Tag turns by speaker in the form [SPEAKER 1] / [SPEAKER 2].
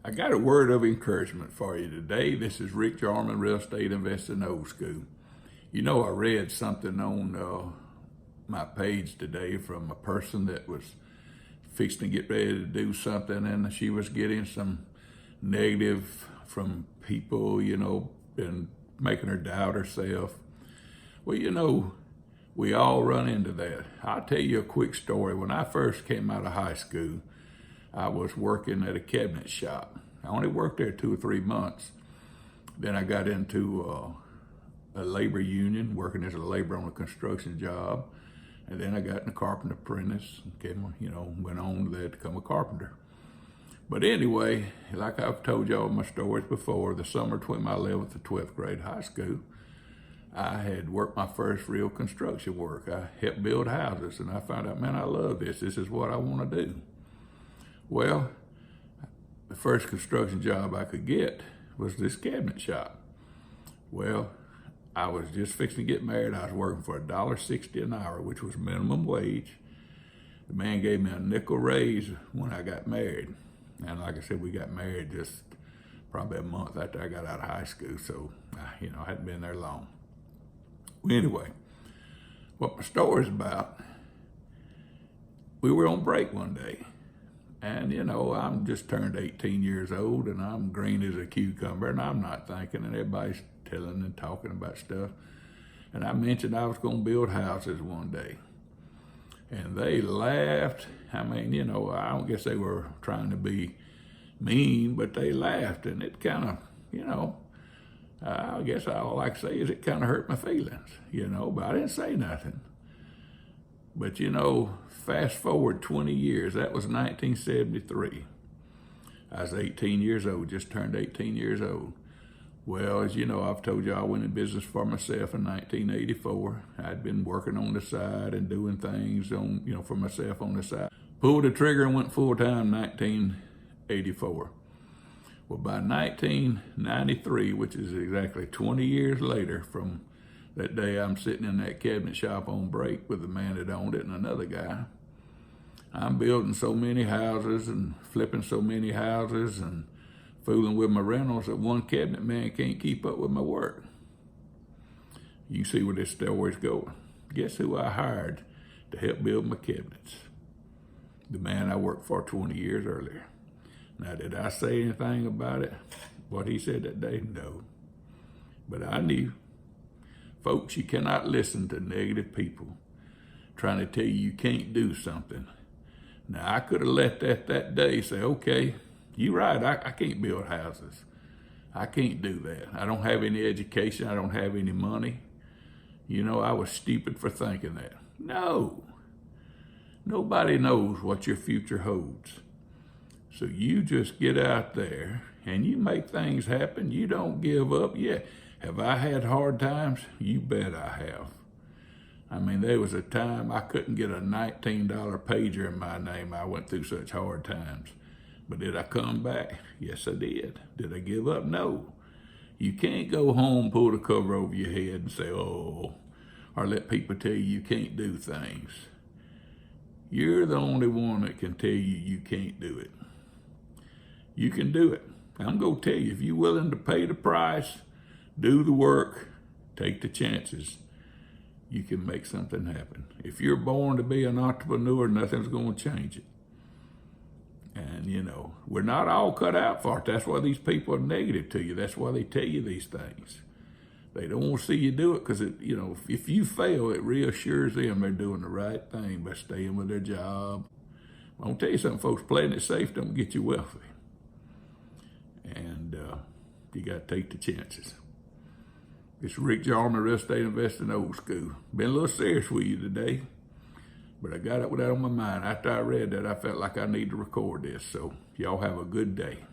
[SPEAKER 1] I got a word of encouragement for you today. This is Rick Jarman, Real Estate Investing Old School. You know, I read something on my page today from a person that was fixing to get ready to do something, and she was getting some negative from people, and making her doubt herself. Well, we all run into that. I'll tell you a quick story. When I first came out of high school, I was working at a cabinet shop. I only worked there 2 or 3 months. Then I got into a labor union, working as a laborer on a construction job. And then I got in a carpenter apprentice, went on to become a carpenter. But anyway, like I've told y'all my stories before, the summer between my 11th and 12th grade high school, I had worked my first real construction work. I helped build houses, and I found out, man, I love this. This is what I want to do. Well, the first construction job I could get was this cabinet shop. Well, I was just fixing to get married. I was working for $1.60 an hour, which was minimum wage. The man gave me a nickel raise when I got married. And like I said, we got married just probably a month after I got out of high school. So, I hadn't been there long. Well, anyway, what my story's about, we were on break one day. And, I'm just turned 18 years old, and I'm green as a cucumber, and I'm not thinking, and everybody's telling and talking about stuff. And I mentioned I was going to build houses one day. And they laughed. I mean, I don't guess they were trying to be mean, but they laughed, and it kind of, I guess all I can say is it kind of hurt my feelings, but I didn't say nothing. But, fast forward 20 years, that was 1973. I was 18 years old, just turned 18 years old. Well, as you know, I've told you I went in business for myself in 1984. I'd been working on the side and doing things for myself on the side. Pulled the trigger and went full-time in 1984. Well, by 1993, which is exactly 20 years later from that day I'm sitting in that cabinet shop on break with the man that owned it and another guy, I'm building so many houses and flipping so many houses and fooling with my rentals that one cabinet man can't keep up with my work. You see where this story's going. Guess who I hired to help build my cabinets? The man I worked for 20 years earlier. Now, did I say anything about it? What he said that day? No. But I knew. Folks, you cannot listen to negative people trying to tell you can't do something. Now, I could have let that day say, okay, you're right, I can't build houses. I can't do that. I don't have any education. I don't have any money. I was stupid for thinking that. No. Nobody knows what your future holds. So you just get out there and you make things happen. You don't give up. Yeah. Have I had hard times? You bet I have. I mean, there was a time I couldn't get a $19 pager in my name. I went through such hard times. But did I come back? Yes, I did. Did I give up? No. You can't go home, pull the cover over your head and say, oh, or let people tell you can't do things. You're the only one that can tell you can't do it. You can do it. I'm going to tell you, if you're willing to pay the price, do the work, take the chances, you can make something happen. If you're born to be an entrepreneur, nothing's going to change it. And, we're not all cut out for it. That's why these people are negative to you. That's why they tell you these things. They don't want to see you do it because, if you fail, it reassures them they're doing the right thing by staying with their job. I'm going to tell you something, folks. Playing it safe don't get you wealthy. And you got to take the chances. It's Rick Jarman, Real Estate Investing Old School. Been a little serious with you today, but I got it with that on my mind. After I read that, I felt like I need to record this. So y'all have a good day.